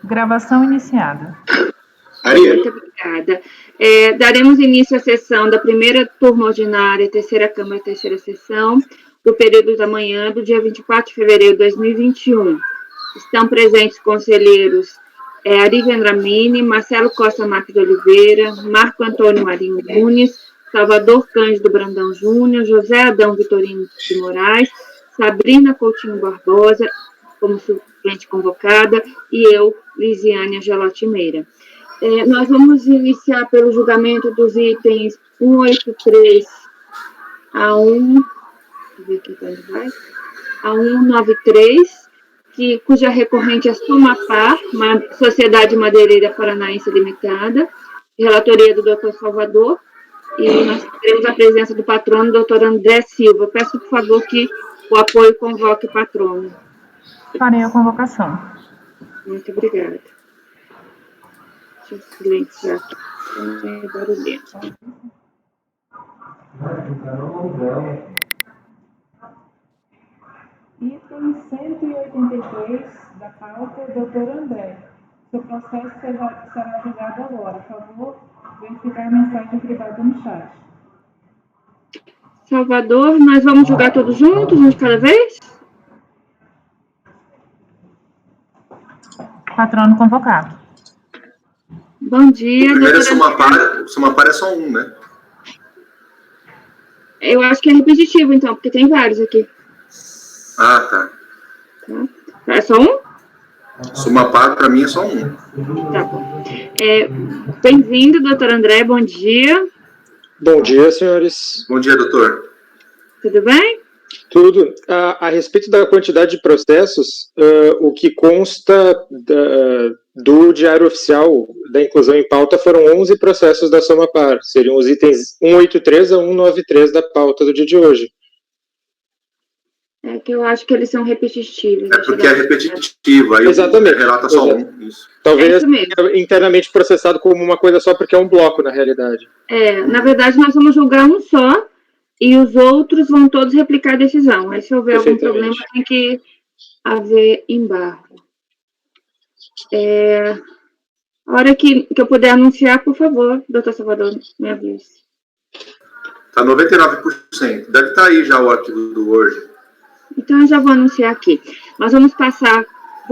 Gravação iniciada. Maria. Muito obrigada. Daremos início à sessão da primeira turma ordinária, terceira Câmara, terceira sessão, do período da manhã do dia 24 de fevereiro de 2021. Estão presentes conselheiros Ari Vendramini, Marcelo Costa Marques de Oliveira, Marco Antônio Marinho Nunes, Salvador Cândido Brandão Júnior, José Adão Vitorino de Moraes, Sabrina Coutinho Barbosa, como suplente convocada, e eu, Lisiane Angelotti Meira. Nós vamos iniciar pelo julgamento dos itens 183 a 193, cuja recorrente é Somapar, Sociedade Madeireira Paranaense Limitada, relatoria do Dr. Salvador, e nós teremos a presença do patrono, Dr. André Silva. Peço, por favor, que o apoio convoque o patrono. Farei a convocação. Muito obrigada. Deixa eu silenciar aqui. Barulhento. Item 183 da pauta, Dr. André. Seu processo será julgado agora. Por favor, verificar a mensagem privada no chat. Salvador, nós vamos julgar todos juntos, um de cada vez? Patrono convocado. Bom dia. Primeiro é Somapar é só um, né? Eu acho que é repetitivo, então, porque tem vários aqui. Ah, tá. É só um? Somapar, para mim, é só um. Tá bom. Bem-vindo, doutor André, bom dia. Bom dia, senhores. Bom dia, doutor. Tudo bem? Tudo. A respeito da quantidade de processos, o que consta do Diário Oficial da inclusão em pauta foram 11 processos da Somapar. Seriam os itens 183 a 193 da pauta do dia de hoje. É que eu acho que eles são repetitivos. É porque é repetitivo, aí exatamente. Relata só um. Isso. Talvez internamente processado como uma coisa só, porque é um bloco, na realidade. Na verdade, nós vamos julgar um só, e os outros vão todos replicar a decisão. Aí, se houver algum problema, tem que haver embargo. A hora que eu puder anunciar, por favor, doutor Salvador, me avise. Está 99%. Deve estar aí já o arquivo do Word. Então, eu já vou anunciar aqui. Nós vamos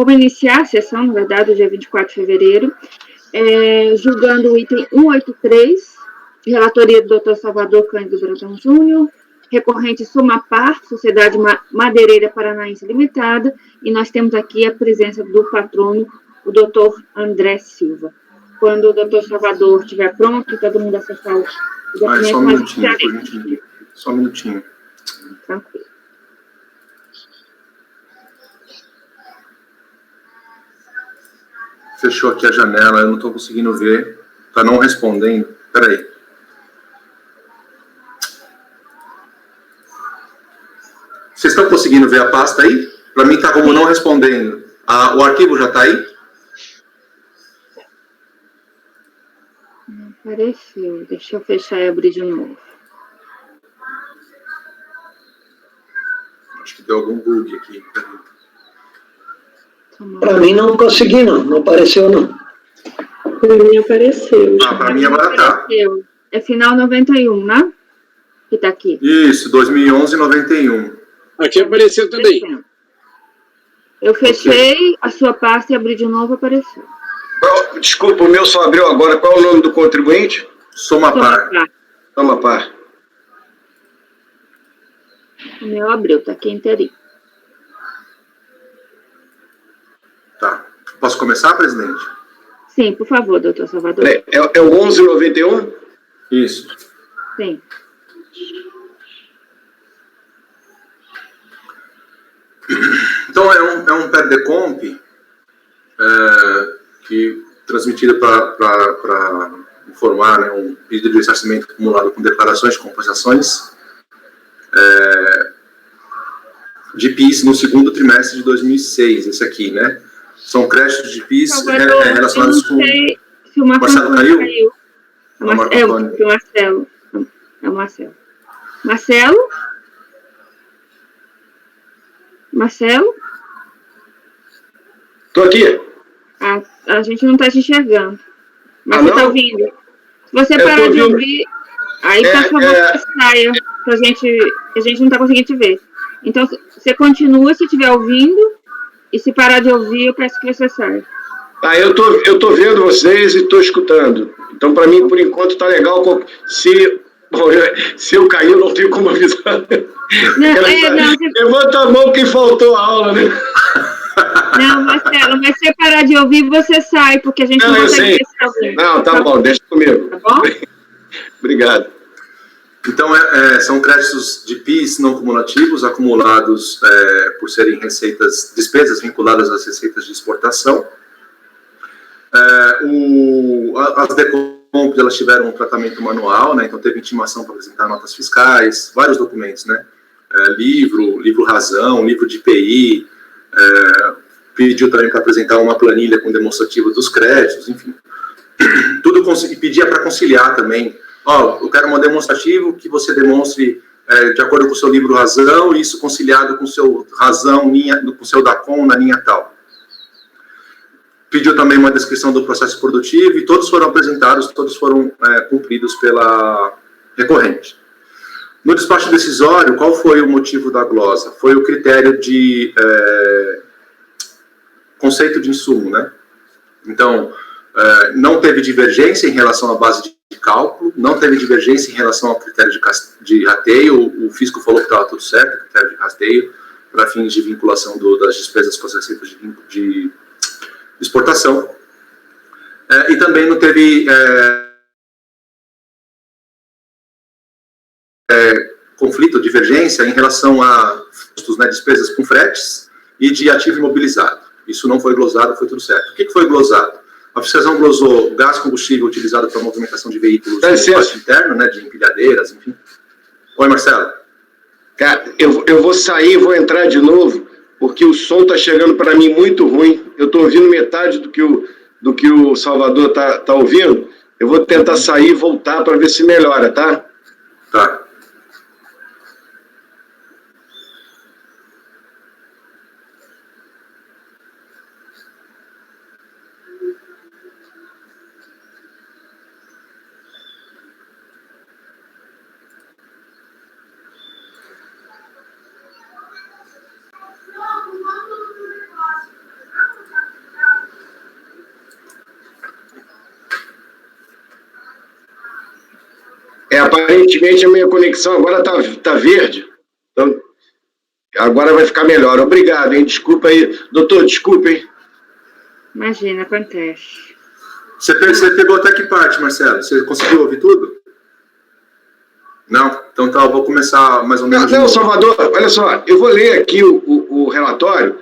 iniciar a sessão, na verdade, do dia 24 de fevereiro, julgando o item 183, de relatoria do Dr. Salvador Cândido Brandão Júnior, recorrente Somapar, Sociedade Madeireira Paranaense Limitada, e nós temos aqui a presença do patrono, o Dr. André Silva. Quando o Dr. Salvador estiver pronto, todo mundo acessar o documento. Só um minutinho, por gentileza. Só um minutinho. Tranquilo. Fechou aqui a janela, eu não estou conseguindo ver. Está não respondendo. Espera aí. Vocês estão conseguindo ver a pasta aí? Para mim está como não respondendo. O arquivo já está aí? Não apareceu. Deixa eu fechar e abrir de novo. Acho que deu algum bug aqui. Para mim não consegui, não apareceu, não. Para mim apareceu. Para mim agora tá. É final 91, né? Que tá aqui. Isso, 2011-91. Aqui apareceu também. Eu fechei a sua pasta e abri de novo, apareceu. Desculpa, o meu só abriu agora. Qual é o nome do contribuinte? Somapar. Somapar. O meu abriu, tá aqui inteirinho. Tá. Posso começar, presidente? Sim, por favor, doutor Salvador. É o 1191? Isso. Sim. Então, é um PED-DECOMP que transmitido para informar, né, um pedido de ressarcimento acumulado com declarações de compensações de PIS no segundo trimestre de 2006, esse aqui, né? São créditos de PIS relacionados com... Se o Marcelo caiu? É o Marcelo. É o Marcelo. Marcelo? Estou aqui. A gente não está te enxergando. Mas Ah, você não? está ouvindo. Se você Eu parar tô de ouvindo. ouvir, aí, por favor, você saia, que a gente não está conseguindo te ver. Então, você continua se estiver ouvindo, e se parar de ouvir, eu peço que você saia. Ah, eu tô vendo vocês e tô escutando. Então, para mim, por enquanto, tá legal. Se eu cair, eu não tenho como avisar. Levanta a mão quem faltou a aula, né? Não, Marcelo, mas se você parar de ouvir, você sai, porque a gente não consegue ver se alguém. Não, tá bom, deixa comigo. Tá bom? Obrigado. Então, são créditos de PIS não cumulativos, acumulados por serem despesas vinculadas às receitas de exportação. As decompras, elas tiveram um tratamento manual, né? Então teve intimação para apresentar notas fiscais, vários documentos, né? Livro razão, livro de IPI, pediu também para apresentar uma planilha com demonstrativo dos créditos, enfim. Tudo, e pedia para conciliar também. Eu quero um demonstrativo que você demonstre de acordo com o seu livro razão, e isso conciliado com o seu razão, com o seu DACOM na linha tal. Pediu também uma descrição do processo produtivo, e todos foram apresentados, todos foram cumpridos pela recorrente. No despacho decisório, qual foi o motivo da glosa? Foi o critério de conceito de insumo, né? Então, não teve divergência em relação à base de cálculo, não teve divergência em relação ao critério de rateio, o fisco falou que estava tudo certo, o critério de rateio, para fins de vinculação das despesas com as receitas de exportação. E também não teve conflito, divergência em relação a custos, né, despesas com fretes e de ativo imobilizado. Isso não foi glosado, foi tudo certo. O que foi glosado? A fiscalização glosou gás combustível utilizado para movimentação de veículos de espaço interno, né, de empilhadeiras, enfim. Oi, Marcelo. Cara, eu vou sair e vou entrar de novo, porque o som está chegando para mim muito ruim. Eu estou ouvindo metade do que o Salvador tá ouvindo. Eu vou tentar sair e voltar para ver se melhora, tá? Tá. Aparentemente a minha conexão agora tá verde. Então, agora vai ficar melhor. Obrigado, hein? Desculpa aí. Doutor, desculpa, hein? Imagina, acontece. Você pegou até que parte, Marcelo? Você conseguiu ouvir tudo? Não? Então tá, eu vou começar mais ou menos. Não, Salvador, olha só, eu vou ler aqui o relatório,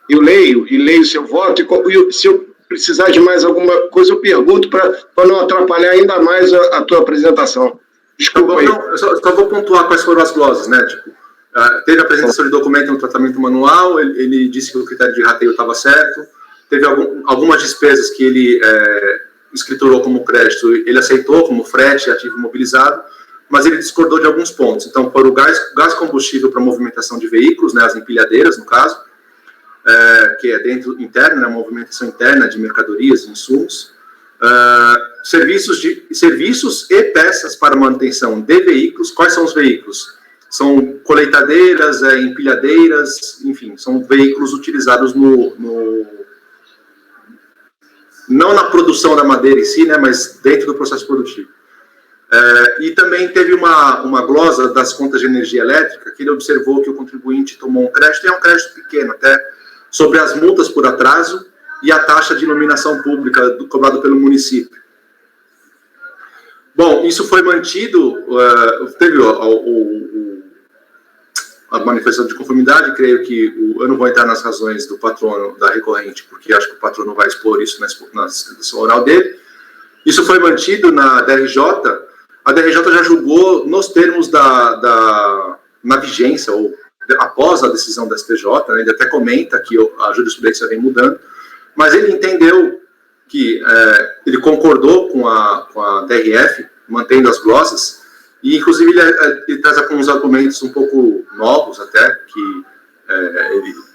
eu leio o seu voto, e se eu precisar de mais alguma coisa, eu pergunto para não atrapalhar ainda mais a tua apresentação. Desculpa aí. Não, eu só vou pontuar quais foram as glosas, né? Tipo, teve a apresentação de documento no tratamento manual, ele disse que o critério de rateio estava certo, teve algumas despesas que ele escriturou como crédito, ele aceitou como frete, ativo imobilizado, mas ele discordou de alguns pontos. Então, para o gás combustível para movimentação de veículos, né, as empilhadeiras, no caso, que é dentro interno, né, movimentação interna de mercadorias e insumos, serviços e peças para manutenção de veículos. Quais são os veículos? São colheitadeiras, empilhadeiras, enfim, são veículos utilizados não na produção da madeira em si, né, mas dentro do processo produtivo. E também teve uma glosa das contas de energia elétrica, que ele observou que o contribuinte tomou um crédito, e é um crédito pequeno até, sobre as multas por atraso e a taxa de iluminação pública cobrada pelo município. Bom, isso foi mantido, teve a manifestação de conformidade, creio que eu não vou entrar nas razões do patrono da recorrente, porque acho que o patrono vai expor isso na sustentação oral dele. Isso foi mantido na DRJ, a DRJ já julgou nos termos na vigência, ou após a decisão da STJ, né, ele até comenta que a jurisprudência vem mudando, mas ele entendeu que ele concordou com a DRF, mantendo as glosas, e inclusive ele traz alguns argumentos um pouco novos até,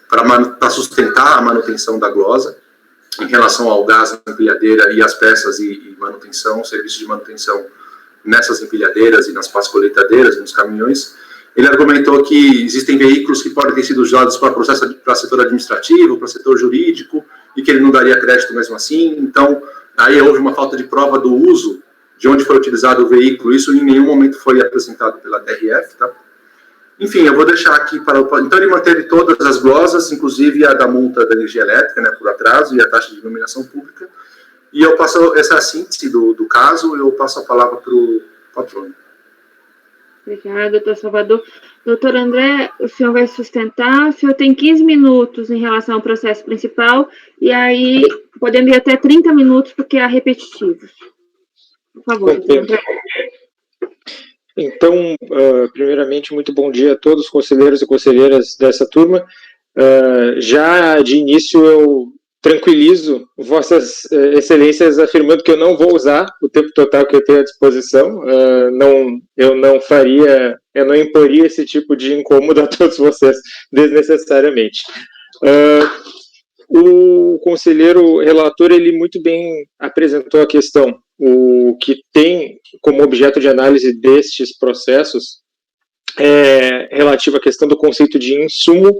para sustentar a manutenção da glosa. em relação ao gás na empilhadeira e as peças e manutenção, serviços de manutenção nessas empilhadeiras e nas pás colheitadeiras, nos caminhões. Ele argumentou que existem veículos que podem ter sido usados para setor administrativo, para setor jurídico, e que ele não daria crédito mesmo assim. Então, aí houve uma falta de prova do uso de onde foi utilizado o veículo. Isso em nenhum momento foi apresentado pela TRF, tá? Enfim, eu vou deixar aqui para o... Então, ele manteve todas as glosas, inclusive a da multa da energia elétrica, né, por atraso, e a taxa de iluminação pública. E eu passo essa síntese do caso, eu passo a palavra para o patrono. Obrigada, doutor Salvador. Doutor André, o senhor vai sustentar. O senhor tem 15 minutos em relação ao processo principal, e aí podemos ir até 30 minutos, porque há repetitivos. Por favor, doutor André. Então, primeiramente, muito bom dia a todos os conselheiros e conselheiras dessa turma. Já de início, eu tranquilizo vossas excelências afirmando que eu não vou usar o tempo total que eu tenho à disposição. Eu não imporia esse tipo de incômodo a todos vocês desnecessariamente. O conselheiro relator, ele muito bem apresentou a questão. O que tem como objeto de análise destes processos é relativo à questão do conceito de insumo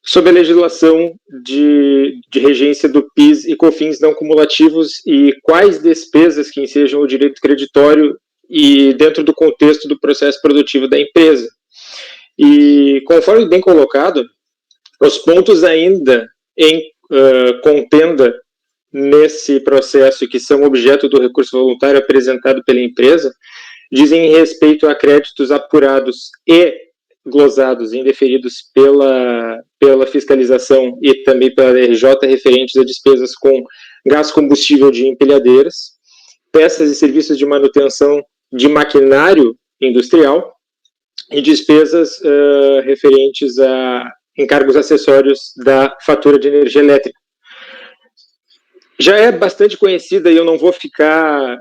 sob a legislação de regência do PIS e COFINS não cumulativos e quais despesas que ensejam o direito creditório e dentro do contexto do processo produtivo da empresa. E, conforme bem colocado, os pontos ainda em contenda nesse processo que são objeto do recurso voluntário apresentado pela empresa dizem respeito a créditos apurados e glosados e indeferidos pela fiscalização e também pela RJ referentes a despesas com gás combustível de empilhadeiras, peças e serviços de manutenção de maquinário industrial e despesas referentes a encargos acessórios da fatura de energia elétrica. Já é bastante conhecida e eu não vou ficar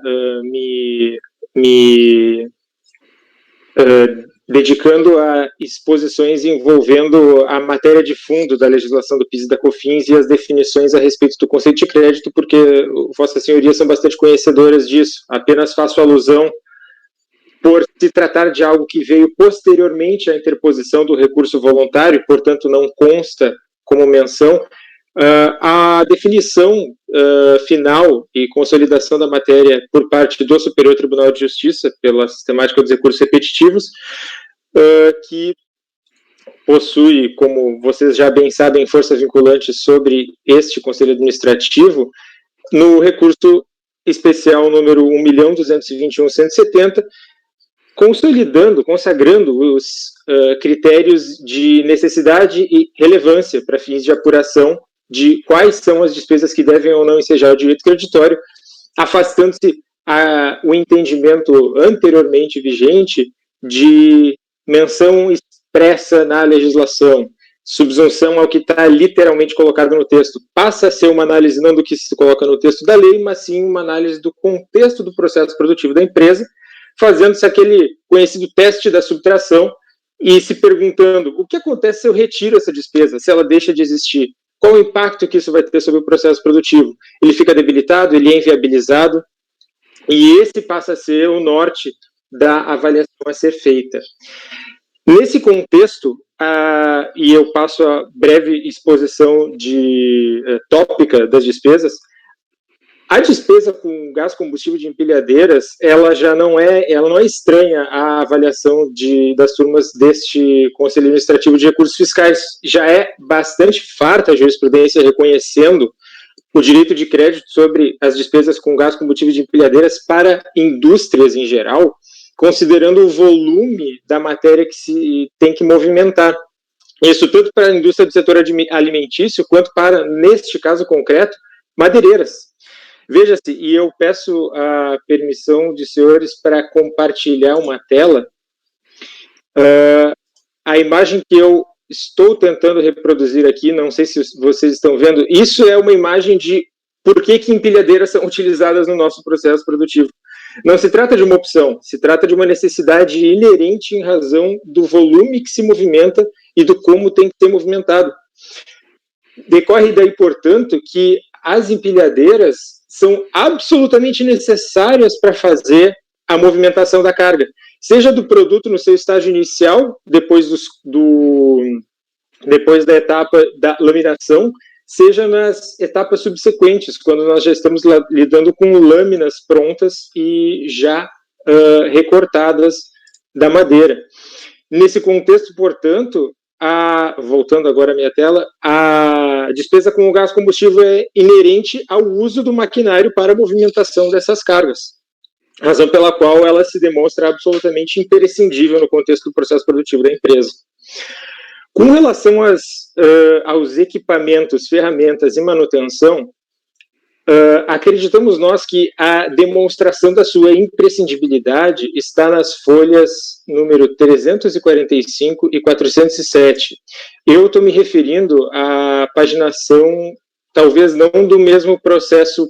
dedicando a exposições envolvendo a matéria de fundo da legislação do PIS e da COFINS e as definições a respeito do conceito de crédito, porque vossas senhorias são bastante conhecedoras disso. Apenas faço alusão, por se tratar de algo que veio posteriormente à interposição do recurso voluntário, portanto não consta como menção, a definição final e consolidação da matéria por parte do Superior Tribunal de Justiça, pela sistemática dos recursos repetitivos, que possui, como vocês já bem sabem, força vinculante sobre este Conselho Administrativo, no recurso especial número 1.221.170, consagrando os critérios de necessidade e relevância para fins de apuração de quais são as despesas que devem ou não ensejar o direito creditório, afastando-se o entendimento anteriormente vigente de menção expressa na legislação, subsunção ao que está literalmente colocado no texto. Passa a ser uma análise não do que se coloca no texto da lei, mas sim uma análise do contexto do processo produtivo da empresa, fazendo-se aquele conhecido teste da subtração e se perguntando o que acontece se eu retiro essa despesa, se ela deixa de existir. Qual o impacto que isso vai ter sobre o processo produtivo? Ele fica debilitado, ele é inviabilizado, e esse passa a ser o norte da avaliação a ser feita. Nesse contexto, e eu passo a breve exposição tópica das despesas, a despesa com gás combustível de empilhadeiras, ela não é estranha à avaliação das turmas deste Conselho Administrativo de Recursos Fiscais. Já é bastante farta a jurisprudência reconhecendo o direito de crédito sobre as despesas com gás combustível de empilhadeiras para indústrias em geral, considerando o volume da matéria que se tem que movimentar. Isso tanto para a indústria do setor alimentício, quanto para, neste caso concreto, madeireiras. Veja-se, e eu peço a permissão de senhores para compartilhar uma tela. A imagem que eu estou tentando reproduzir aqui, não sei se vocês estão vendo, isso é uma imagem de por que empilhadeiras são utilizadas no nosso processo produtivo. Não se trata de uma opção, se trata de uma necessidade inerente em razão do volume que se movimenta e do como tem que ser movimentado. Decorre daí, portanto, que as empilhadeiras são absolutamente necessárias para fazer a movimentação da carga, seja do produto no seu estágio inicial, depois da etapa da laminação, seja nas etapas subsequentes, quando nós já estamos lidando com lâminas prontas e já recortadas da madeira. Nesse contexto, portanto, voltando agora à minha tela, a despesa com o gás combustível é inerente ao uso do maquinário para a movimentação dessas cargas, razão pela qual ela se demonstra absolutamente imprescindível no contexto do processo produtivo da empresa. Com relação aos equipamentos, ferramentas e manutenção, acreditamos nós que a demonstração da sua imprescindibilidade está nas folhas número 345 e 407. Eu estou me referindo à paginação, talvez não do mesmo processo,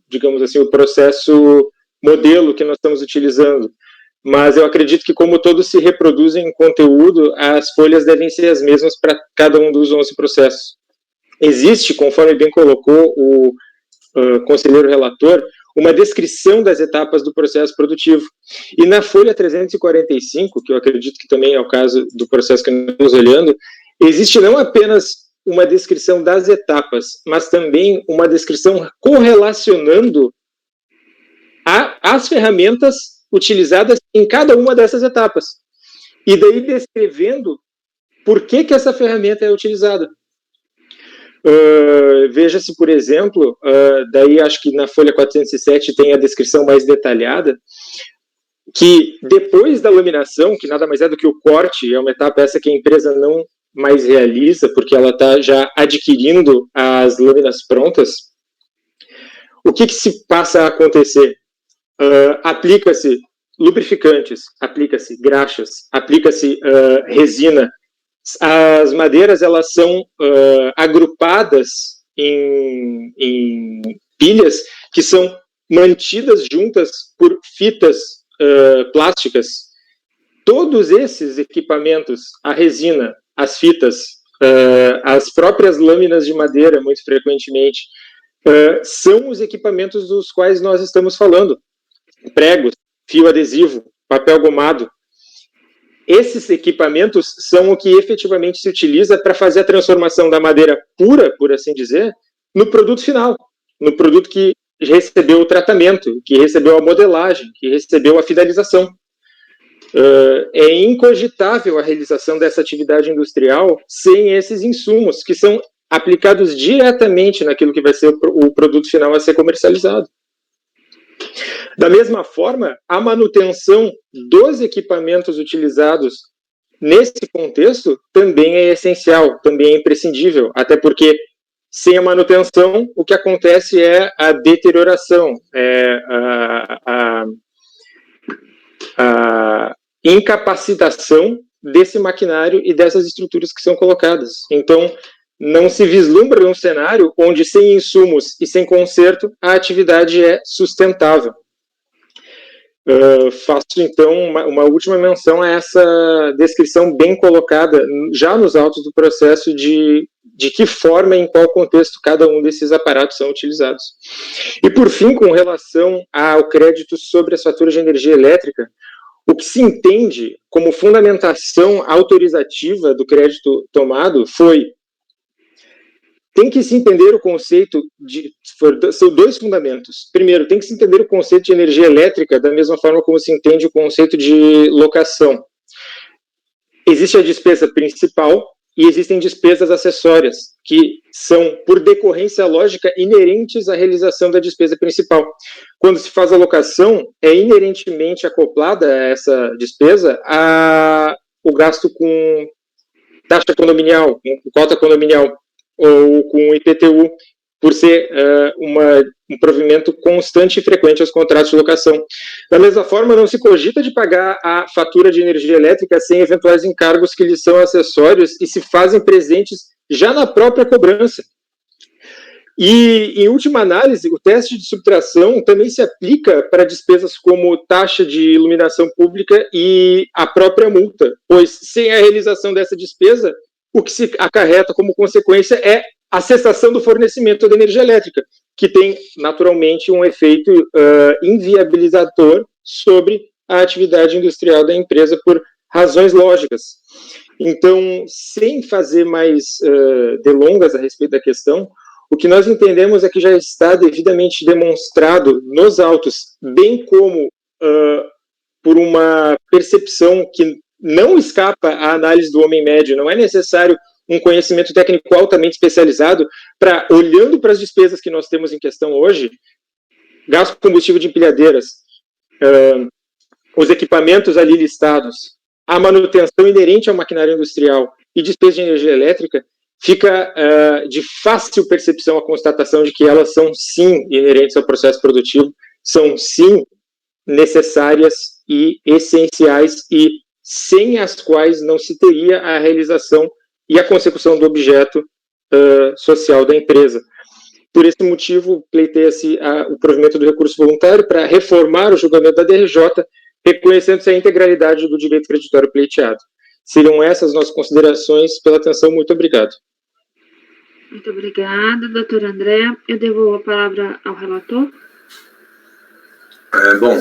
digamos assim, o processo modelo que nós estamos utilizando, mas eu acredito que, como todos se reproduzem em conteúdo, as folhas devem ser as mesmas para cada um dos 11 processos. Existe, conforme bem colocou o conselheiro relator, uma descrição das etapas do processo produtivo. E na folha 345, que eu acredito que também é o caso do processo que nós estamos olhando, existe não apenas uma descrição das etapas, mas também uma descrição correlacionando as ferramentas utilizadas em cada uma dessas etapas. E daí descrevendo por que essa ferramenta é utilizada. Veja-se, por exemplo, daí acho que na folha 407 tem a descrição mais detalhada, que depois da laminação, que nada mais é do que o corte, é uma etapa essa que a empresa não mais realiza, porque ela está já adquirindo as lâminas prontas, o que se passa a acontecer? Aplica-se lubrificantes, aplica-se graxas, aplica-se resina. As madeiras, elas são agrupadas em pilhas que são mantidas juntas por fitas plásticas. Todos esses equipamentos, a resina, as fitas, as próprias lâminas de madeira, muito frequentemente, são os equipamentos dos quais nós estamos falando. Pregos, fio adesivo, papel gomado. Esses equipamentos são o que efetivamente se utiliza para fazer a transformação da madeira pura, por assim dizer, no produto final, no produto que recebeu o tratamento, que recebeu a modelagem, que recebeu a finalização. É incogitável a realização dessa atividade industrial sem esses insumos, que são aplicados diretamente naquilo que vai ser o produto final a ser comercializado. Da mesma forma, a manutenção dos equipamentos utilizados nesse contexto também é essencial, também é imprescindível, até porque sem a manutenção o que acontece é a deterioração, a incapacitação desse maquinário e dessas estruturas que são colocadas. Então, não se vislumbra um cenário onde, sem insumos e sem conserto, a atividade é sustentável. Faço, então, uma última menção a essa descrição bem colocada, já nos autos do processo, de que forma e em qual contexto cada um desses aparatos são utilizados. E, por fim, com relação ao crédito sobre as faturas de energia elétrica, o que se entende como fundamentação autorizativa do crédito tomado foi: tem que se entender o conceito são dois fundamentos. Primeiro, tem que se entender o conceito de energia elétrica da mesma forma como se entende o conceito de locação. Existe a despesa principal e existem despesas acessórias, que são, por decorrência lógica, inerentes à realização da despesa principal. Quando se faz a locação, é inerentemente acoplada a essa despesa o gasto com taxa condominial, com cota condominial, ou com IPTU, por ser um provimento constante e frequente aos contratos de locação. Da mesma forma, não se cogita de pagar a fatura de energia elétrica sem eventuais encargos que lhes são acessórios e se fazem presentes já na própria cobrança. E, em última análise, o teste de subtração também se aplica para despesas como taxa de iluminação pública e a própria multa, pois sem a realização dessa despesa, o que se acarreta como consequência é a cessação do fornecimento da energia elétrica, que tem, naturalmente, um efeito inviabilizador sobre a atividade industrial da empresa por razões lógicas. Então, sem fazer mais delongas a respeito da questão, o que nós entendemos é que já está devidamente demonstrado nos autos, bem como por uma percepção que não escapa à análise do homem médio, não é necessário um conhecimento técnico altamente especializado para, olhando para as despesas que nós temos em questão hoje, gasto com combustível de empilhadeiras, os equipamentos ali listados, a manutenção inerente ao maquinário industrial e despesa de energia elétrica, fica de fácil percepção a constatação de que elas são, sim, inerentes ao processo produtivo, são, sim, necessárias e essenciais e sem as quais não se teria a realização e a consecução do objeto social da empresa. Por esse motivo, pleiteia-se o provimento do recurso voluntário para reformar o julgamento da DRJ, reconhecendo-se a integralidade do direito creditório pleiteado. Seriam essas nossas considerações. Pela atenção, muito obrigado. Muito obrigada, doutor André. Eu devolvo a palavra ao relator. Bom,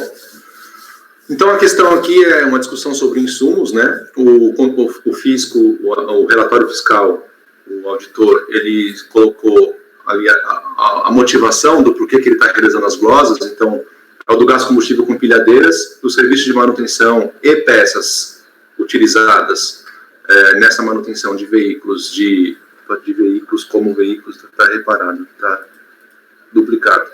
então a questão aqui é uma discussão sobre insumos, né? O fisco, o relatório fiscal, o auditor, ele colocou ali a motivação do porquê que ele está realizando as glosas. Então, é o do gasto combustível com pilhadeiras, do serviço de manutenção e peças utilizadas nessa manutenção de veículos, de veículos como veículos, está reparado, está duplicado,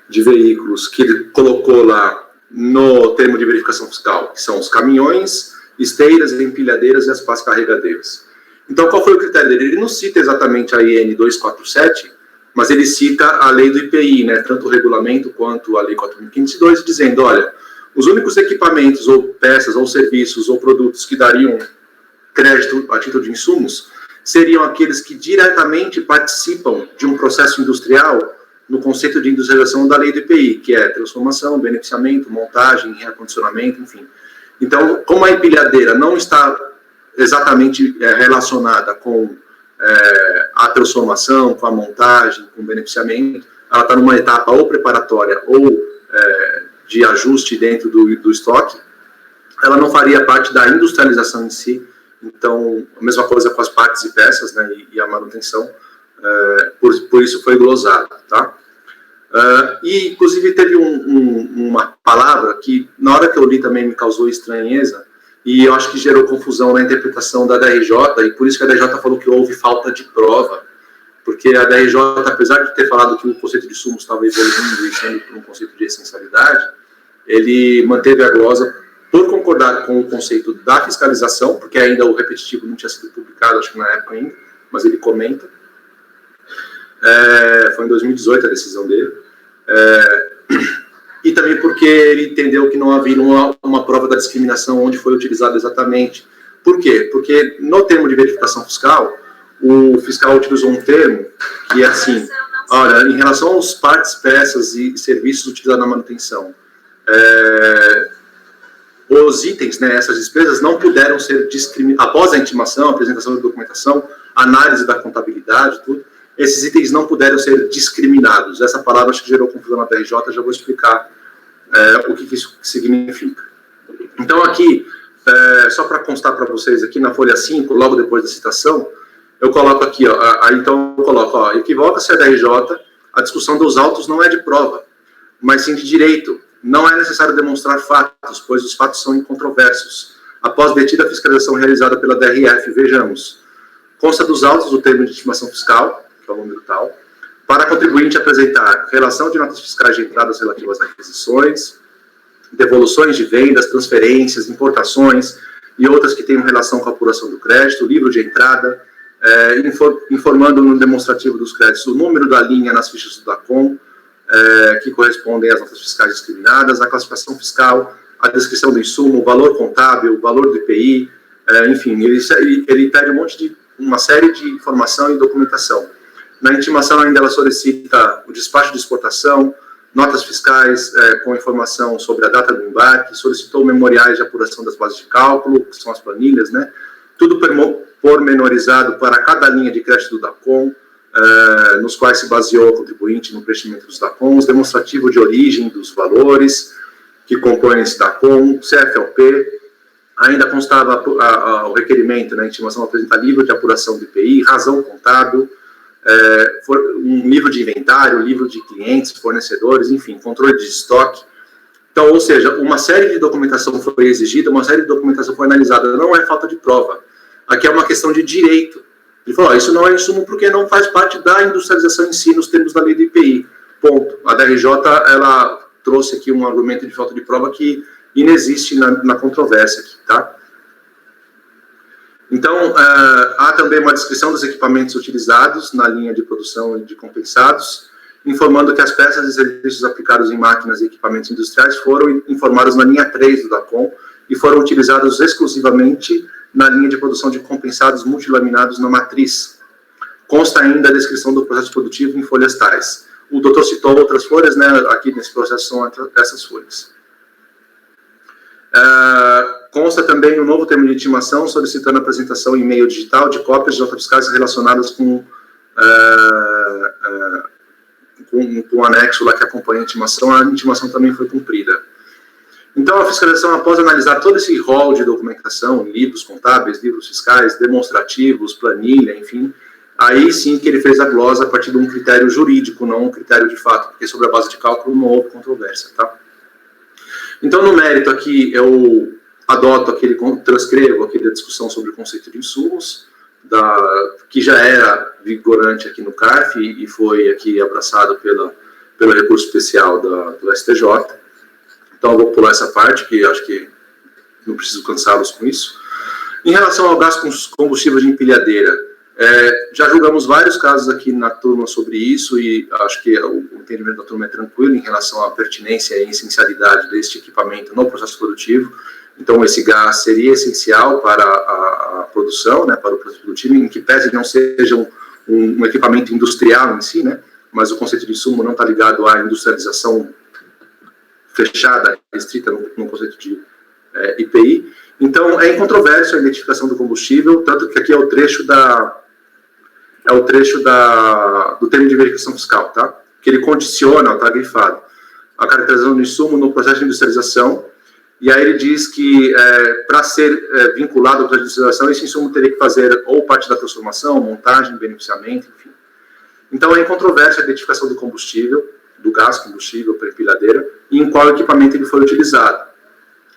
de veículos que ele colocou lá no termo de verificação fiscal, que são os caminhões, esteiras, empilhadeiras e as pás carregadeiras. Então, qual foi o critério dele? Ele não cita exatamente a IN 247, mas ele cita a lei do IPI, né, tanto o regulamento quanto a lei 4.502, dizendo, olha, os únicos equipamentos ou peças ou serviços ou produtos que dariam crédito a título de insumos seriam aqueles que diretamente participam de um processo industrial no conceito de industrialização da lei do IPI, que é transformação, beneficiamento, montagem, reacondicionamento, enfim. Então, como a empilhadeira não está exatamente relacionada com a transformação, com a montagem, com o beneficiamento, ela está numa etapa ou preparatória ou de ajuste dentro do estoque, ela não faria parte da industrialização em si. Então, a mesma coisa com as partes e peças, né, e a manutenção, por isso foi glosado, tá? E, inclusive, teve uma palavra que, na hora que eu li, também me causou estranheza, e eu acho que gerou confusão na interpretação da DRJ, e por isso que a DRJ falou que houve falta de prova, porque a DRJ, apesar de ter falado que o conceito de insumos estava evoluindo e sendo por um conceito de essencialidade, ele manteve a glosa por concordar com o conceito da fiscalização, porque ainda o repetitivo não tinha sido publicado, acho que na época ainda, mas ele comenta. Foi em 2018 a decisão dele. E também porque ele entendeu que não havia uma prova da discriminação onde foi utilizado exatamente. Por quê? Porque no termo de verificação fiscal, o fiscal utilizou um termo que é assim, olha, em relação aos partes, peças e serviços utilizados na manutenção, os itens, né, essas despesas não puderam ser discriminados. Após a intimação, a apresentação da documentação, análise da contabilidade, tudo, esses itens não puderam ser discriminados. Essa palavra acho que gerou confusão na DRJ, já vou explicar o que isso significa. Então aqui, só para constar para vocês aqui na folha 5, logo depois da citação, eu coloco aqui, então eu coloco, equivoca-se a DRJ, a discussão dos autos não é de prova, mas sim de direito. Não é necessário demonstrar fatos, pois os fatos são incontroversos. Após detida a fiscalização realizada pela DRF, vejamos, consta dos autos do termo de estimação fiscal, que é o número tal, para a contribuinte apresentar relação de notas fiscais de entradas relativas a aquisições, devoluções de vendas, transferências, importações e outras que tenham relação com a apuração do crédito, livro de entrada, informando no demonstrativo dos créditos o número da linha nas fichas do DACOM, que correspondem às notas fiscais discriminadas, a classificação fiscal, a descrição do insumo, o valor contábil, o valor do IPI, enfim, ele pede uma série de informação e documentação. Na intimação ainda ela solicita o despacho de exportação, notas fiscais com informação sobre a data do embarque, solicitou memoriais de apuração das bases de cálculo, que são as planilhas, né? Tudo pormenorizado para cada linha de crédito do DACOM, nos quais se baseou o contribuinte no preenchimento dos DACOMs, demonstrativo de origem dos valores que compõem esse DACOM, CFLP, ainda constava o requerimento, né, intimação a apresentar livro de apuração do IPI, razão contábil, um livro de inventário, livro de clientes, fornecedores, enfim, controle de estoque. Então, ou seja, uma série de documentação foi exigida, uma série de documentação foi analisada, não é falta de prova. Aqui é uma questão de direito. Ele falou, isso não é insumo porque não faz parte da industrialização em si, nos termos da lei do IPI. Ponto. A DRJ, ela trouxe aqui um argumento de falta de prova que inexiste na controvérsia aqui, tá? Então, há também uma descrição dos equipamentos utilizados na linha de produção de compensados, informando que as peças e serviços aplicados em máquinas e equipamentos industriais foram informados na linha 3 do DACOM e foram utilizados exclusivamente na linha de produção de compensados multilaminados na matriz. Consta ainda a descrição do processo produtivo em folhas tais. O doutor citou outras folhas, né? Aqui nesse processo são essas folhas. Consta também um novo termo de intimação solicitando a apresentação em meio digital de cópias de notas fiscais relacionadas com o anexo lá que acompanha a intimação também foi cumprida. Então, a fiscalização, após analisar todo esse rol de documentação, livros contábeis, livros fiscais, demonstrativos, planilha, enfim, aí sim que ele fez a glosa a partir de um critério jurídico, não um critério de fato, porque sobre a base de cálculo não houve controvérsia, tá? Então, no mérito aqui, eu adoto transcrevo aquela discussão sobre o conceito de insumos, que já era vigorante aqui no CARF e foi aqui abraçado pelo recurso especial do STJ. Então, eu vou pular essa parte, que acho que não preciso cansá-los com isso. Em relação ao gás combustível de empilhadeira, já julgamos vários casos aqui na turma sobre isso e acho que o entendimento da turma é tranquilo em relação à pertinência e essencialidade deste equipamento no processo produtivo. Então, esse gás seria essencial para a produção, né, para o processo produtivo, em que pese não seja um equipamento industrial em si, né, mas o conceito de insumo não está ligado à industrialização fechada, restrita no conceito de IPI. Então, é incontroverso a identificação do combustível, tanto que aqui é o trecho do termo de verificação fiscal, tá? Que ele condiciona, está grifado, a caracterização do insumo no processo de industrialização, e aí ele diz que para ser vinculado ao processo de industrialização, esse insumo teria que fazer ou parte da transformação, montagem, beneficiamento, enfim. Então, é incontroverso a identificação do combustível, do gás combustível para empilhadeira, e em qual equipamento ele foi utilizado.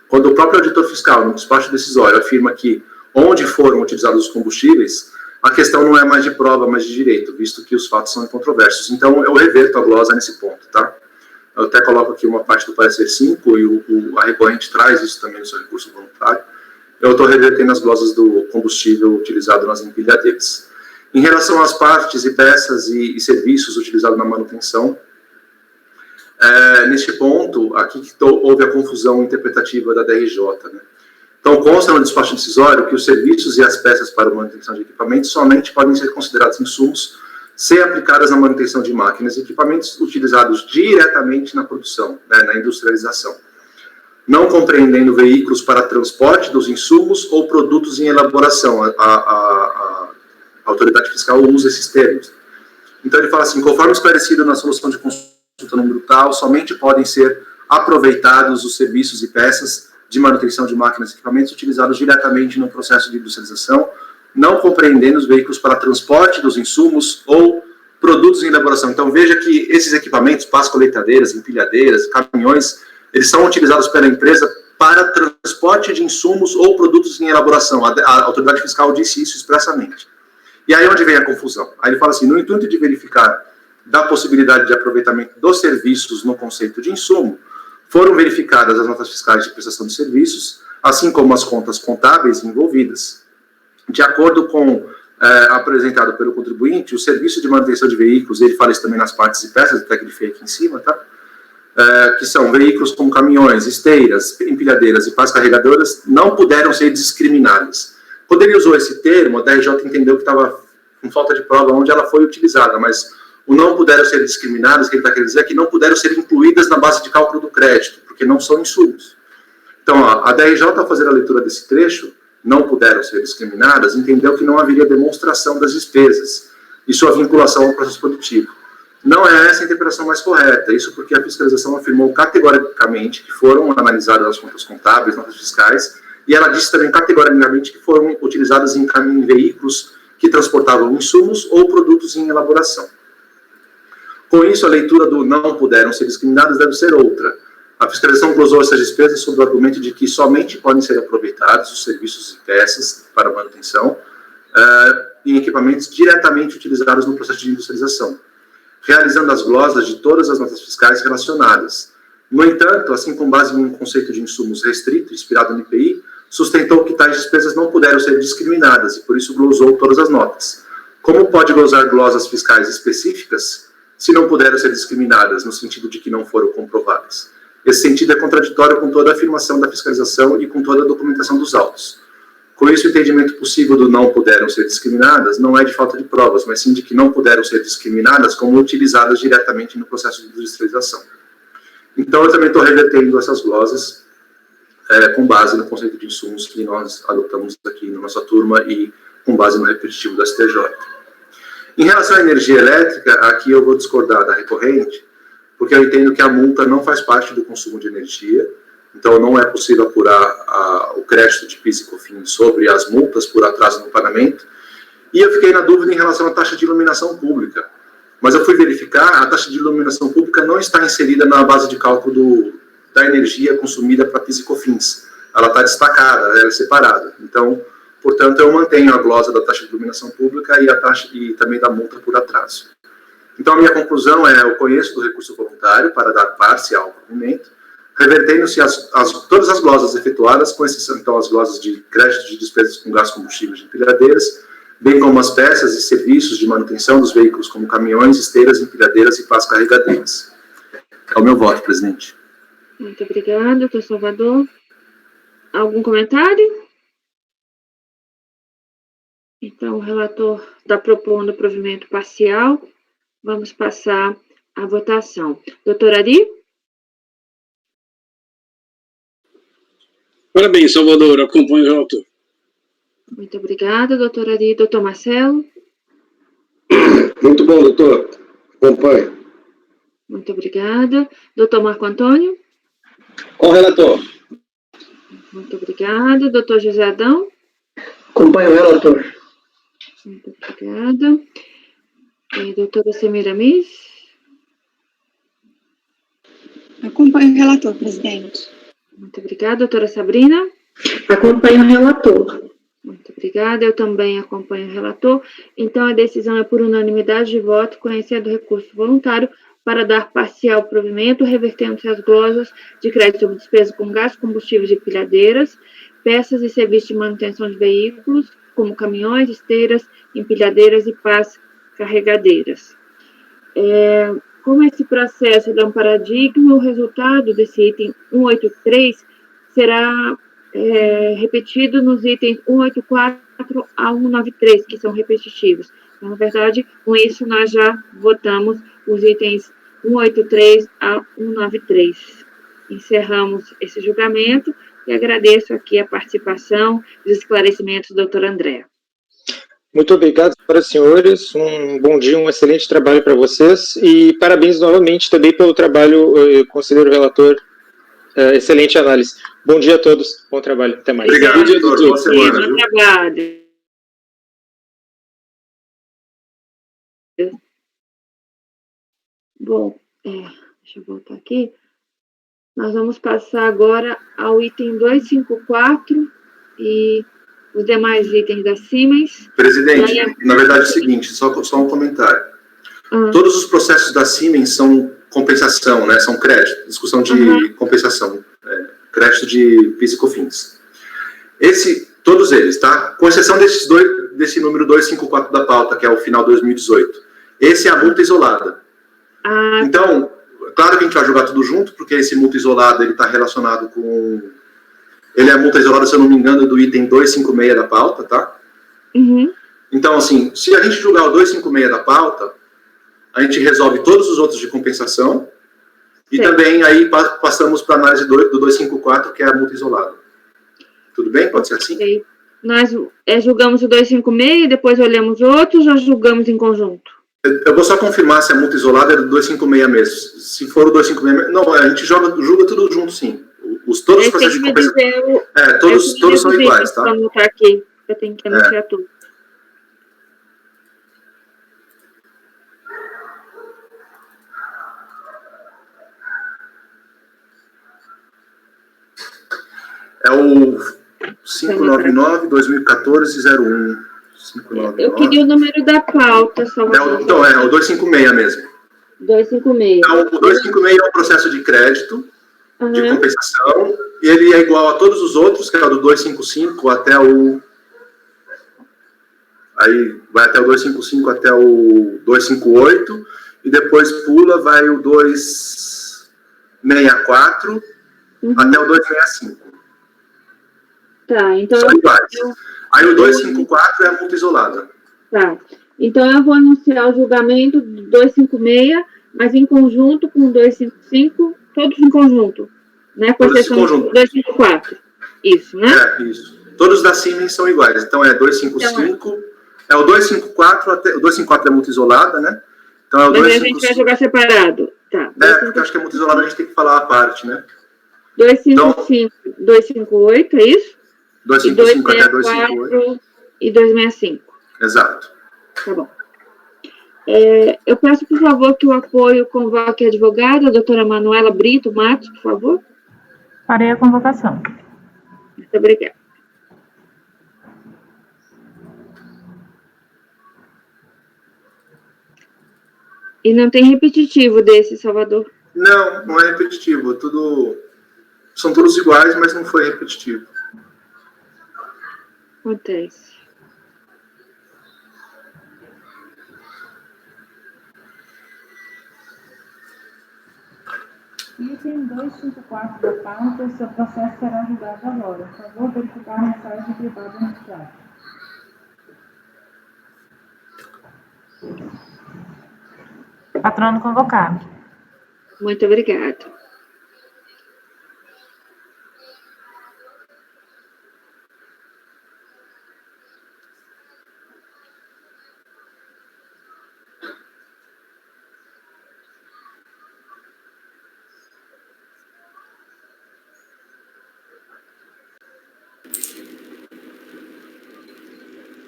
Quando o próprio auditor fiscal, no despacho decisório, afirma que onde foram utilizados os combustíveis, a questão não é mais de prova, mas de direito, visto que os fatos são incontroversos. Então, eu reverto a glosa nesse ponto, tá? Eu até coloco aqui uma parte do parecer 5, e a recorrente traz isso também no seu recurso voluntário. Eu estou revertendo as glosas do combustível utilizado nas empilhadeiras. Em relação às partes e peças e serviços utilizados na manutenção, neste ponto, aqui que houve a confusão interpretativa da DRJ, né? Então, consta no despacho decisório que os serviços e as peças para manutenção de equipamentos somente podem ser considerados insumos se aplicadas na manutenção de máquinas e equipamentos utilizados diretamente na produção, né, na industrialização, não compreendendo veículos para transporte dos insumos ou produtos em elaboração. A autoridade fiscal usa esses termos. Então, ele fala assim, conforme esclarecido na solução de consulta número tal, somente podem ser aproveitados os serviços e peças de manutenção de máquinas e equipamentos utilizados diretamente no processo de industrialização, não compreendendo os veículos para transporte dos insumos ou produtos em elaboração. Então, veja que esses equipamentos, pás colheitadeiras, empilhadeiras, caminhões, eles são utilizados pela empresa para transporte de insumos ou produtos em elaboração. A autoridade fiscal disse isso expressamente. E aí onde vem a confusão? Aí ele fala assim, no intuito de verificar da possibilidade de aproveitamento dos serviços no conceito de insumo, foram verificadas as notas fiscais de prestação de serviços, assim como as contas contábeis envolvidas. De acordo com apresentado pelo contribuinte, o serviço de manutenção de veículos, ele fala isso também nas partes e peças, até que ele fez aqui em cima, tá? Que são veículos como caminhões, esteiras, empilhadeiras e pás carregadoras, não puderam ser discriminadas. Quando ele usou esse termo, a DRJ entendeu que estava com falta de prova onde ela foi utilizada, mas o não puderam ser discriminadas, o que ele está querendo dizer é que não puderam ser incluídas na base de cálculo do crédito, porque não são insumos. Então, a DRJ, ao fazer a leitura desse trecho, não puderam ser discriminadas, entendeu que não haveria demonstração das despesas. e sua vinculação ao processo produtivo. Não é essa a interpretação mais correta, isso porque a fiscalização afirmou categoricamente que foram analisadas as contas contábeis, notas fiscais, e ela disse também categoricamente que foram utilizadas em veículos que transportavam insumos ou produtos em elaboração. Com isso, a leitura do não puderam ser discriminadas deve ser outra. A fiscalização glosou essas despesas sob o argumento de que somente podem ser aproveitados os serviços e peças para manutenção em equipamentos diretamente utilizados no processo de industrialização, realizando as glosas de todas as notas fiscais relacionadas. No entanto, assim com base em um conceito de insumos restrito, inspirado no IPI, sustentou que tais despesas não puderam ser discriminadas e, por isso, glosou todas as notas. Como pode glosar glosas fiscais específicas se não puderam ser discriminadas, no sentido de que não foram comprovadas? Esse sentido é contraditório com toda a afirmação da fiscalização e com toda a documentação dos autos. Com isso, o entendimento possível do não puderam ser discriminadas não é de falta de provas, mas sim de que não puderam ser discriminadas como utilizadas diretamente no processo de industrialização. Então, eu também estou revertendo essas glosas com base no conceito de insumos que nós adotamos aqui na nossa turma e com base no repetitivo da STJ. Em relação à energia elétrica, aqui eu vou discordar da recorrente, porque eu entendo que a multa não faz parte do consumo de energia, então não é possível apurar o crédito de PIS e COFINS sobre as multas por atraso no pagamento. E eu fiquei na dúvida em relação à taxa de iluminação pública, mas eu fui verificar, a taxa de iluminação pública não está inserida na base de cálculo da energia consumida para PIS e COFINS. Ela está destacada, ela é separada. Então, portanto, eu mantenho a glosa da taxa de iluminação pública e a taxa e também da multa por atraso. Então, a minha conclusão é: eu conheço do recurso voluntário para dar parcial ao provimento, revertendo-se todas as glosas efetuadas, com exceção, então, as glosas de crédito de despesas com gás combustíveis de empilhadeiras, bem como as peças e serviços de manutenção dos veículos, como caminhões, esteiras, empilhadeiras e pás carregadeiras. É o meu voto, presidente. Muito obrigada, doutor Salvador. Algum comentário? Então, o relator está propondo o provimento parcial. Vamos passar à votação. Doutor Ari? Parabéns, Salvador. Acompanho o relator. Muito obrigada, doutor Ari. Doutor Marcelo? Muito bom, doutor. Acompanho. Muito obrigada. Doutor Marco Antônio? Com o relator. Muito obrigada. Doutor José Adão? Acompanho o relator. Muito obrigada. Doutora Semiramis? Acompanho o relator, presidente. Muito obrigada. Doutora Sabrina? Acompanho o relator. Muito obrigada. Eu também acompanho o relator. Então, a decisão é por unanimidade de voto, conhecendo o recurso voluntário para dar parcial provimento, revertendo-se as glosas de crédito sobre despesa com gás, combustíveis de empilhadeiras, peças e serviços de manutenção de veículos, como caminhões, esteiras, empilhadeiras e pás carregadeiras. Como esse processo dá um paradigma, o resultado desse item 183 será repetido nos itens 184 a 193, que são repetitivos. Então, na verdade, com isso, nós já votamos os itens 183 a 193. Encerramos esse julgamento e agradeço aqui a participação e os esclarecimentos do doutor André. Muito obrigado, senhoras e senhores. Um bom dia, um excelente trabalho para vocês. E parabéns novamente também pelo trabalho, conselheiro relator. Excelente análise. Bom dia a todos. Bom trabalho. Até mais. Obrigado, Bom dia, doutor. Boa semana. Bom trabalho. Bom, deixa eu voltar aqui. Nós vamos passar agora ao item 254 e os demais itens da Siemens. Presidente, na verdade é o seguinte, só um comentário. Todos os processos da Siemens são compensação, né? São crédito, discussão de compensação, crédito de PIS e COFINS. Todos eles, tá? Com exceção desse número 254 da pauta, que é o final 2018. Esse é a multa isolada. Então, claro que a gente vai jogar tudo junto, porque esse multa isolada, ele está relacionado com... Ele é a multa isolada, se eu não me engano, do item 256 da pauta, tá? Uhum. Então, assim, se a gente julgar o 256 da pauta, a gente resolve todos os outros de compensação e também aí passamos para a análise do 254, que é a multa isolada. Tudo bem? Pode ser assim? Nós julgamos o 256 e depois olhamos outros ou julgamos em conjunto? Eu vou só confirmar se a multa isolada é do 256 mesmo. Se for o 256, não, a gente julga tudo junto, sim. Todos os processos de compensação. Todos são iguais, tá? Vou anotar aqui, eu tenho que anunciar tudo. É o 599-2014-01. 599. Eu queria o número da pauta, Salvador. Então, é o 256 mesmo. 256. Então, o 256 é um processo de crédito, de compensação, e ele é igual a todos os outros, que é o do 255 até o... Aí vai até o 255 até o 258, e depois pula, vai o 264 até o 265. Tá, então... São iguais. Aí o 254 é a multa isolada. Tá. Então, eu vou anunciar o julgamento do 256, mas em conjunto com o 255, todos em conjunto, né? Com exceção do 254. Isso, né? Isso. Todos da Siemens são iguais. Então, é 255, é o 254, o 254 é a multa isolada, né? Então, é o 255. Mas a gente vai jogar separado. Tá. Porque eu acho que a multa isolada a gente tem que falar à parte, né? 255, 258, é isso? 255 até 258. E 265. Exato. Tá bom. Eu peço, por favor, que o apoio convoque a advogada, a doutora Manuela Brito Matos, por favor. Farei a convocação. Muito obrigada. E não tem repetitivo desse, Salvador? Não, não é repetitivo. São todos iguais, mas não foi repetitivo. Acontece. Item 254 da pauta, o seu processo será julgado agora. Por favor, verificar a mensagem privada no chat. Patrono convocado. Muito obrigada.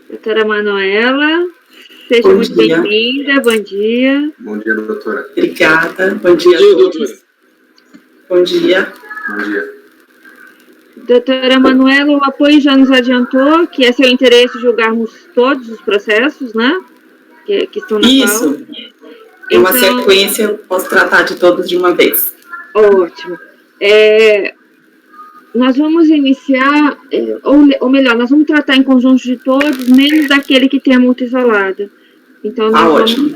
Doutora Manuela, seja muito bem-vinda, bom dia. Bom dia, doutora. Obrigada, bom dia a todos. Bom dia. Bom dia. Doutora Manuela, o apoio já nos adiantou que é seu interesse julgarmos todos os processos, né? Que estão na Isso. É uma sequência, eu posso tratar de todos de uma vez. Ótimo. Nós vamos iniciar, ou melhor, nós vamos tratar em conjunto de todos, menos daquele que tem a multa isolada. Então, nós vamos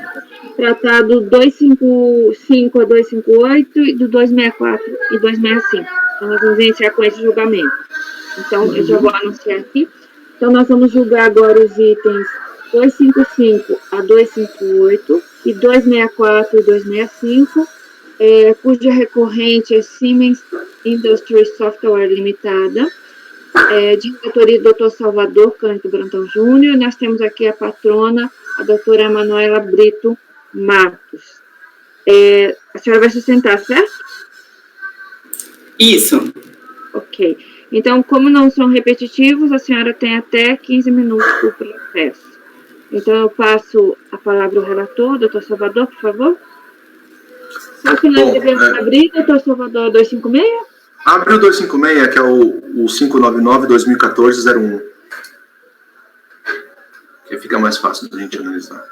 tratar do 255 a 258 e do 264 e 265. Então, nós vamos iniciar com esse julgamento. Então, eu já vou anunciar aqui. Então, nós vamos julgar agora os itens 255 a 258 e 264 e 265, cuja recorrente é Siemens Industries Software Limitada, de autoria do Dr. Salvador Cândido Brantão Júnior. Nós temos aqui a patrona, a doutora Manuela Brito Matos. A senhora vai sustentar, certo? Isso. Ok. Então, como não são repetitivos, a senhora tem até 15 minutos para o processo. Então, eu passo a palavra ao relator, doutor Salvador, por favor. Só que nós devemos abrir, doutor Salvador, 256? Abre o 256, que é o 599-2014-01. Que fica mais fácil da gente analisar.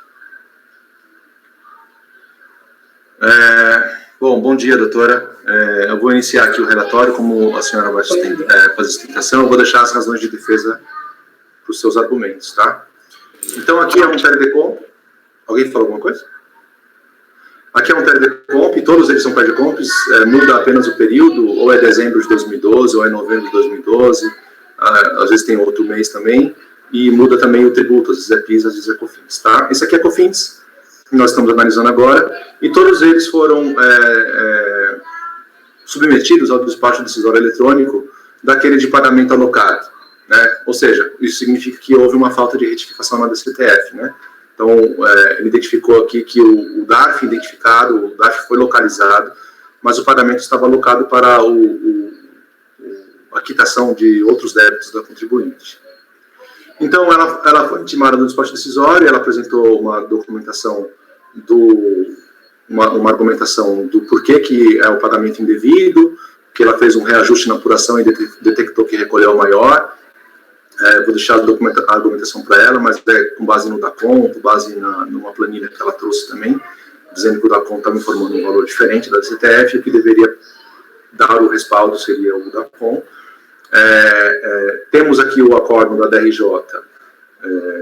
Bom dia, doutora. Eu vou iniciar aqui o relatório, como a senhora vai fazer a sustentação, eu vou deixar as razões de defesa para os seus argumentos, tá? Então, aqui é um teledecomp. Alguém falou alguma coisa? Aqui é um teledecomp, todos eles são teledecomps, muda apenas o período, ou é dezembro de 2012, ou é novembro de 2012, às vezes tem outro mês também, e muda também o tributo, às vezes é PIS, às vezes é COFINS, tá? Esse aqui é COFINS, que nós estamos analisando agora, e todos eles foram submetidos ao despacho decisório eletrônico daquele de pagamento alocado. né? Ou seja, isso significa que houve uma falta de retificação na DCTF, né? Então, ele identificou aqui que o DARF identificado, o DARF foi localizado, mas o pagamento estava alocado para a quitação de outros débitos da contribuinte. Então, ela foi intimada do despacho decisório, ela apresentou uma documentação uma argumentação do porquê que é o pagamento indevido, que ela fez um reajuste na apuração e detectou que recolheu maior. Vou deixar a argumentação para ela, mas é com base no DACOM, com base numa planilha que ela trouxe também, dizendo que o DACOM estava informando um valor diferente da DCTF, e o que deveria dar o respaldo seria o DACOM. Temos aqui o acordo da DRJ,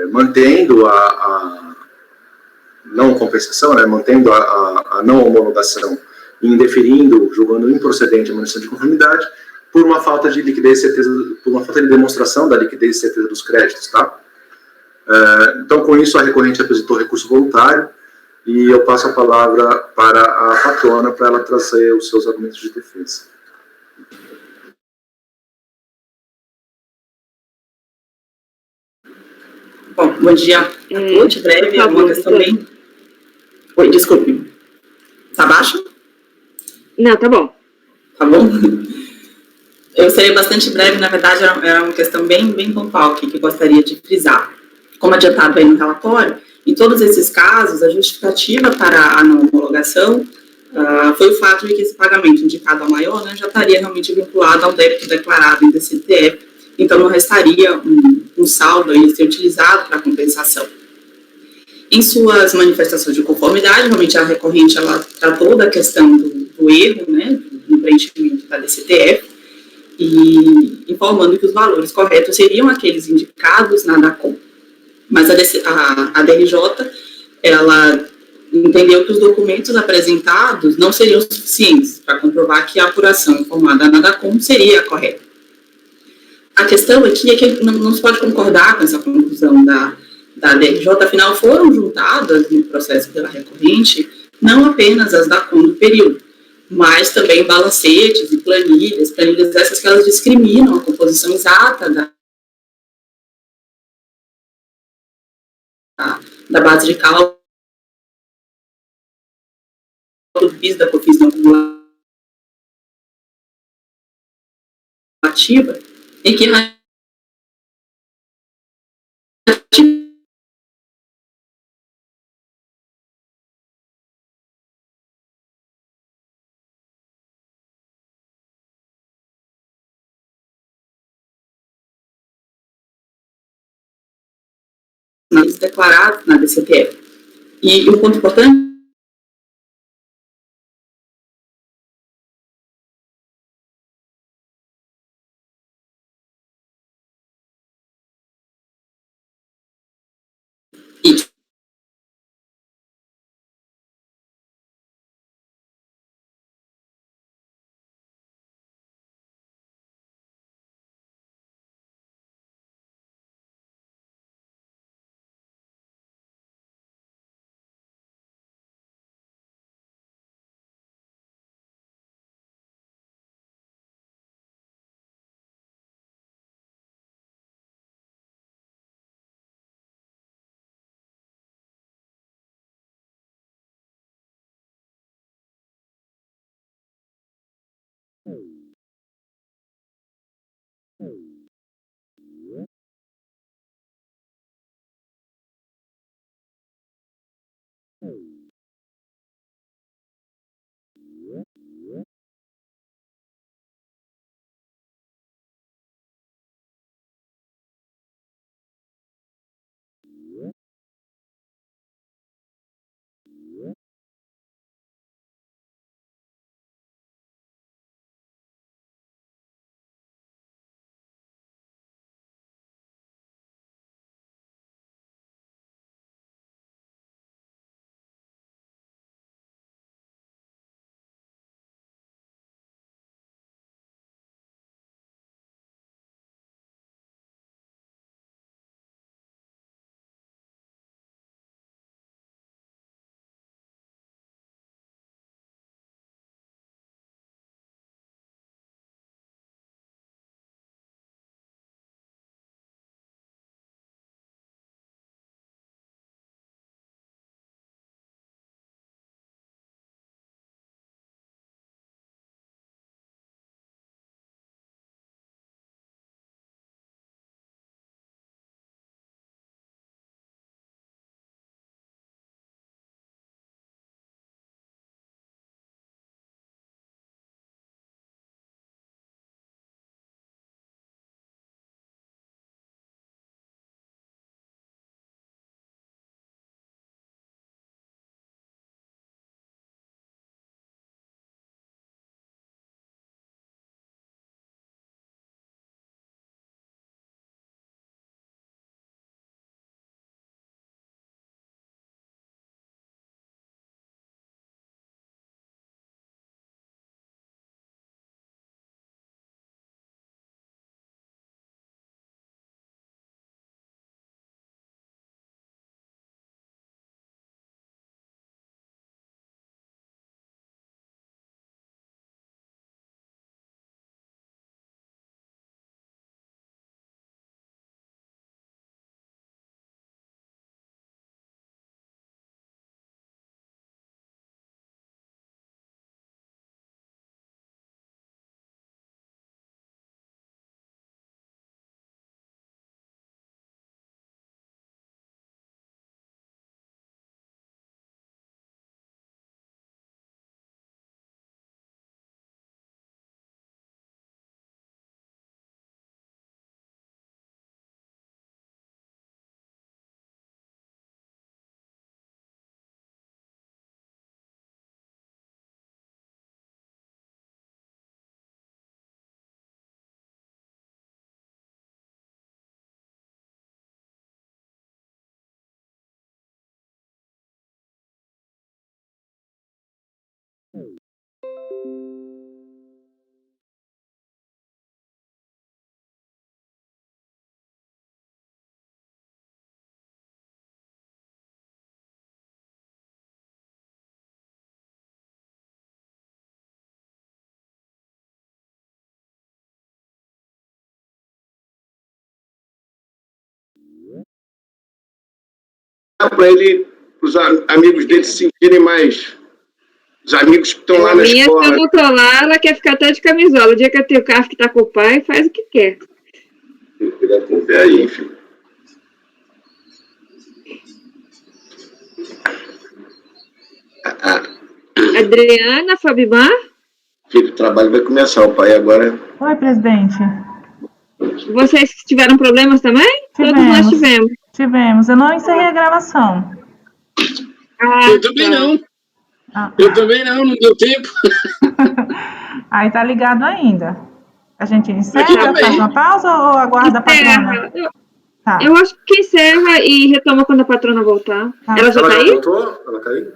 mantendo a não compensação, né, mantendo a não homologação, indeferindo, julgando improcedente a manutenção de conformidade, por uma falta de liquidez e certeza, por uma falta de demonstração da liquidez e certeza dos créditos, tá? Então, com isso, a recorrente apresentou recurso voluntário, e eu passo a palavra para a patrona para ela trazer os seus argumentos de defesa. Bom dia a todos, breve, é uma questão bem... Oi, desculpe. Tá baixo? Não, tá bom. Tá bom? Eu serei bastante breve, na verdade, era uma questão bem pontual aqui que eu gostaria de frisar. Como adiantado aí no relatório, em todos esses casos, a justificativa para a não homologação foi o fato de que esse pagamento indicado a maior, né, já estaria realmente vinculado ao débito declarado em DCTF, então não restaria um saldo a ser utilizado para compensação. Em suas manifestações de conformidade, realmente a recorrente ela tratou da questão do erro, né, do preenchimento da DCTF, e informando que os valores corretos seriam aqueles indicados na DACOM. Mas a DRJ, ela entendeu que os documentos apresentados não seriam suficientes para comprovar que a apuração informada na DACOM seria a correta. A questão aqui é que não se pode concordar com essa conclusão da DRJ, afinal foram juntadas no processo pela recorrente não apenas as DACOM do período, mas também balancetes e planilhas essas que elas discriminam a composição exata da base de cálculo do PIS, da COFINS não acumulativa, em que declarados na DCTF. E um ponto importante para ele, os amigos dele se sentirem mais... Os amigos que estão lá na escola. A minha, se eu não tô lá, ela quer ficar até de camisola. O dia que eu tenho o carro que tá com o pai, faz o que quer. É aí, enfim. Adriana, Fabimar? Filho, o trabalho vai começar. O pai agora... Oi, presidente. Vocês tiveram problemas também? Todos nós tivemos. Tivemos. Eu não encerrei a gravação. Eu também não. Eu também não deu tempo. Aí tá ligado ainda. A gente encerra, faz uma pausa ou aguarda a patrona? Eu acho que encerra e retoma quando a patrona voltar. Ela já tá aí? Voltou? Ela tá aí?